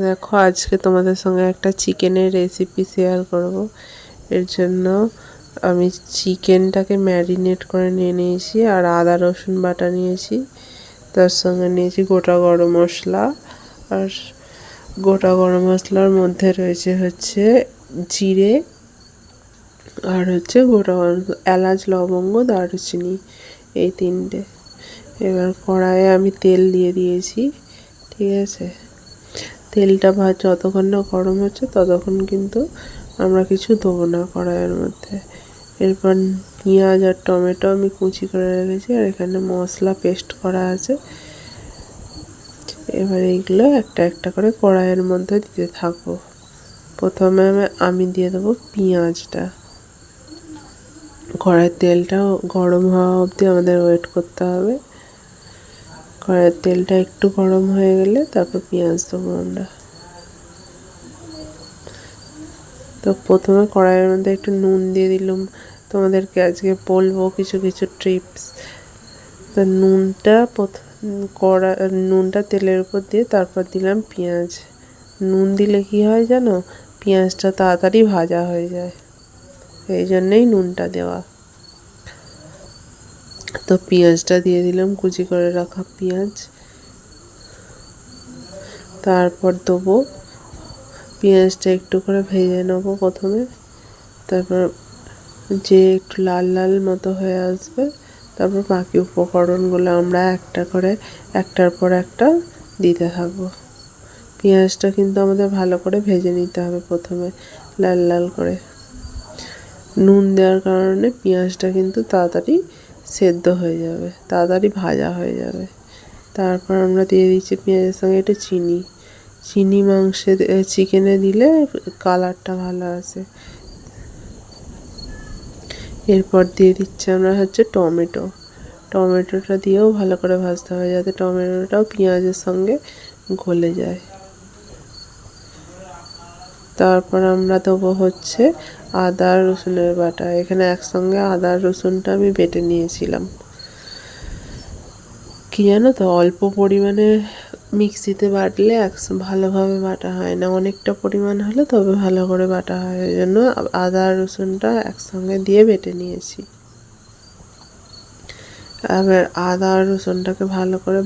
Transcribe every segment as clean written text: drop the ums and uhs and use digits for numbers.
দেখো আজকে তোমাদের সঙ্গে একটা চিকেনের রেসিপি শেয়ার করব। এর জন্য আমি চিকেনটাকে ম্যারিনেট করে নিয়ে নিয়েছি, আর আদা রসুন বাটা নিয়েছি, তার সঙ্গে নিয়েছি গোটা গরম মশলা। আর গোটা গরম মশলার মধ্যে রয়েছে হচ্ছে জিরে, আর হচ্ছে গোটা গরম এলাচ, লবঙ্গ, দারুচিনি, এই তিনটে। এবার কড়াইয়ে আমি তেল দিয়ে দিয়েছি, ঠিক আছে। তেলটা যতক্ষণ না গরম হচ্ছে ততক্ষণ কিন্তু আমরা কিছু দেবো না কড়াইয়ের মধ্যে। এরপর পেঁয়াজ আর টমেটো আমি কুচি করে রেখেছি, আর এখানে মশলা পেস্ট করা আছে। এবার এইগুলো একটা একটা করে কড়াইয়ের মধ্যে দিতে থাকবো। প্রথমে আমি দিয়ে দেবো পেঁয়াজটা। কড়াইয়ের তেলটা গরম হওয়া অবধি আমাদের ওয়েট করতে হবে। কড়াইয়ের তেলটা একটু গরম হয়ে গেলে তারপর পেঁয়াজ দেবো আমরা। তো প্রথমে কড়াইয়ের মধ্যে একটু নুন দিয়ে দিলাম। তোমাদেরকে আজকে বলবো কিছু কিছু টিপস। তো নুনটা তেলের উপর দিয়ে তারপর দিলাম পেঁয়াজ। নুন দিলে কি হয় জানো, পেঁয়াজটা তাড়াতাড়ি ভাজা হয়ে যায়, এই জন্যেই নুনটা দেওয়া। তো পেঁয়াজটা দিয়ে দিলাম, কুচি করে রাখা পেঁয়াজ। তারপর দেবো, পেঁয়াজটা একটু করে ভেজে নেবো প্রথমে। তারপর যে একটু লাল লাল মতো হয়ে আসবে, তারপর বাকি উপকরণগুলো আমরা একটা করে একটার পর একটা দিতে থাকবো। পেঁয়াজটা কিন্তু আমাদের ভালো করে ভেজে নিতে হবে প্রথমে, লাল লাল করে। নুন দেওয়ার কারণে পেঁয়াজটা কিন্তু তাড়াতাড়ি সেদ্ধ হয়ে যাবে, তাড়াতাড়ি ভাজা হয়ে যাবে। তারপর আমরা দিয়ে দিচ্ছি পেঁয়াজের সঙ্গে একটু চিনি। চিনি চিকেনে দিলে কালারটা ভালো আসে। এরপর দিয়ে দিচ্ছি আমরা হচ্ছে টমেটোটা দিয়েও ভালো করে ভাজতে হবে, যাতে টমেটোটাও পেঁয়াজের সঙ্গে গলে যায়। তারপর আমরা দেবো হচ্ছে আদা রসুনের বাটা। এখানে একসঙ্গে আদা রসুনটা আমি বেটে নিয়েছিলাম। কি জানো তো, অল্প পরিমাণে মিক্সিতে বাটলে ভালোভাবে বাটা হয় না, অনেকটা পরিমাণ হলে তবে ভালো করে বাটা হয়। ওই জন্য আদা রসুনটা একসঙ্গে দিয়ে বেটে নিয়েছি। এবার আদা রসুনটাকে ভালো করে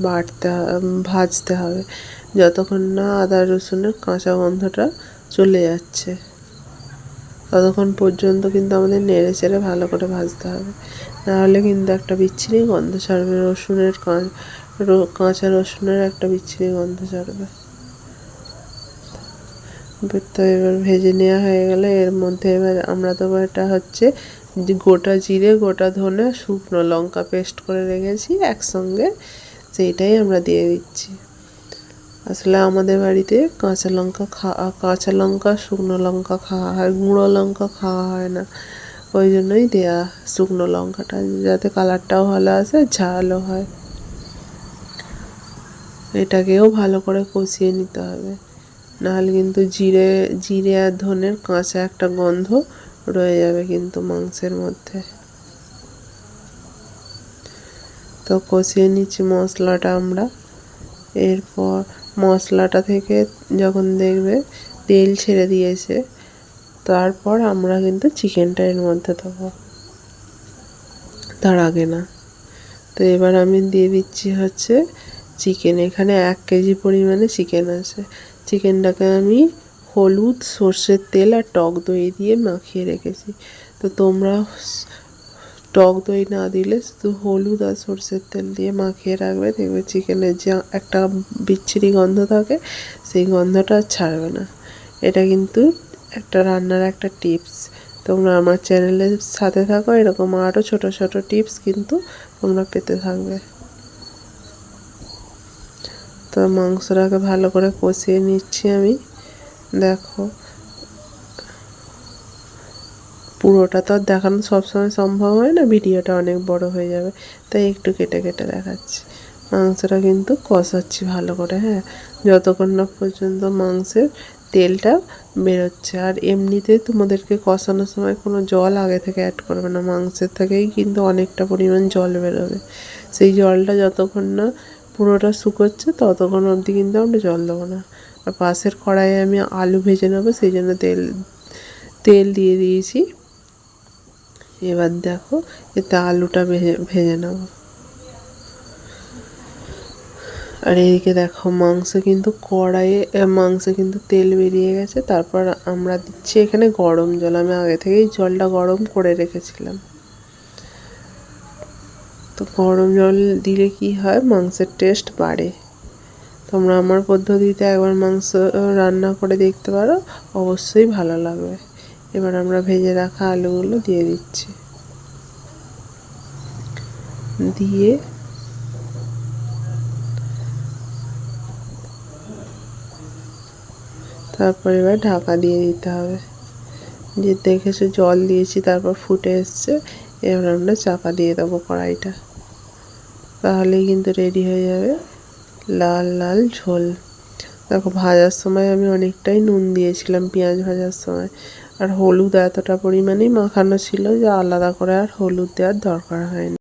ভাজতে হবে, যতক্ষণ না আদা রসুনের কাঁচা গন্ধটা চলে যাচ্ছে ততক্ষণ পর্যন্ত কিন্তু আমাদের নেড়ে চেড়ে ভালো করে ভাজতে হবে, নাহলে কিন্তু একটা বিচ্ছিরি গন্ধ ছাড়বে। কাঁচা রসুনের একটা বিচ্ছিরি গন্ধ ছাড়বে। তো এবার ভেজে নেওয়া হয়ে গেলে এর মধ্যে এবার আমরা দেবো, এটা হচ্ছে গোটা জিরে, গোটা ধনে, শুকনো লঙ্কা পেস্ট করে রেখেছি একসঙ্গে, সেইটাই আমরা দিয়ে দিচ্ছি। আসলে আমাদের বাড়িতে কাঁচা লঙ্কা শুকনো লঙ্কা খাওয়া হয়, গুঁড়ো লঙ্কা খাওয়া হয় না। ওই জন্যই দেয়া শুকনো লঙ্কাটা, যাতে কালারটাও ভালো আসে, ঝালও হয়। এটাকেও ভালো করে কষিয়ে নিতে হবে, নাহলে কিন্তু জিরে আর ধনের কাঁচা একটা গন্ধ রয়ে যাবে কিন্তু মাংসের মধ্যে। তো কষিয়ে নিচ্ছি মশলাটা আমরা। এরপর মশলাটা থেকে যখন দেখবে তেল ছেড়ে দিয়েছে, তারপর আমরা কিন্তু চিকেনটা এর মধ্যে দেবো, তার আগে না। তো এবার আমি দিয়ে দিচ্ছি হচ্ছে চিকেন। এখানে 1 কেজি পরিমাণে চিকেন আছে। চিকেনটাকে আমি হলুদ, সর্ষের তেল আর টক দই দিয়ে মাখিয়ে রেখেছি। তো তোমরা টক দই না দিলে শুধু হলুদ আর সর্ষের তেল দিয়ে মাখিয়ে রাখবে, দেখবে চিকেনের যে একটা বিচ্ছিরি গন্ধ থাকে সেই গন্ধটা আর ছাড়বে না। এটা কিন্তু একটা রান্নার একটা টিপস। তোমরা আমার চ্যানেলের সাথে থাকো, এরকম আরও ছোট ছোট টিপস কিন্তু তোমরা পেতে থাকবে। তো মাংসটাকে ভালো করে কষিয়ে নিচ্ছি আমি। দেখো, পুরোটা তো আর দেখানো সবসময় সম্ভব হয় না, ভিডিওটা অনেক বড় হয়ে যাবে, তাই একটু কেটে কেটে দেখাচ্ছি। মাংসটা কিন্তু কষাচ্ছি ভালো করে, হ্যাঁ, যতক্ষণ না পর্যন্ত মাংসের তেলটা বেরোচ্ছে। আর এমনিতে তোমাদেরকে কষানোর সময় কোনো জল আগে থেকে অ্যাড করবে না, মাংসের থেকেই কিন্তু অনেকটা পরিমাণ জল বেরোবে। সেই জলটা যতক্ষণ না পুরোটা শুকোচ্ছে ততক্ষণ অবধি কিন্তু আমরা জল দেবো না। আর পাশের কড়াইয়ে আমি আলু ভেজে নেবো, সেই জন্য তেল দিয়ে দিয়েছি। এবার দেখো এতে আলুটা ভেজে নেবো। আর এদিকে দেখো মাংসে কিন্তু তেল বেরিয়ে গেছে। তারপর আমরা দিচ্ছি এখানে গরম জল। আমি আগে থেকেই জলটা গরম করে রেখেছিলাম। তো গরম জল দিলে কি হয়, মাংসের টেস্ট বাড়ে। তোমরা আমার পদ্ধতিতে একবার মাংস রান্না করে দেখতে পারো, অবশ্যই ভালো লাগবে। এবার আমরা ভেজে রাখা আলুগুলো দিয়ে দিচ্ছি, দিয়ে তারপর এবার ঢাকা দিয়ে দিতে হবে। যে দেখেছো জল দিয়েছি, তারপর ফুটে এসছে। এবার আমরা চাপা দিয়ে দেবো কড়াইটা, তাহলেই কিন্তু রেডি হয়ে যাবে লাল লাল ঝোল। দেখো ভাজার সময় আমি অনেকটাই নুন দিয়েছিলাম, পেঁয়াজ ভাজার সময়। আর হলুদ এতটা পরিমাণেই মাখানো ছিল যে আলাদা করে আর হলুদ দেওয়ার দরকার হয়নি।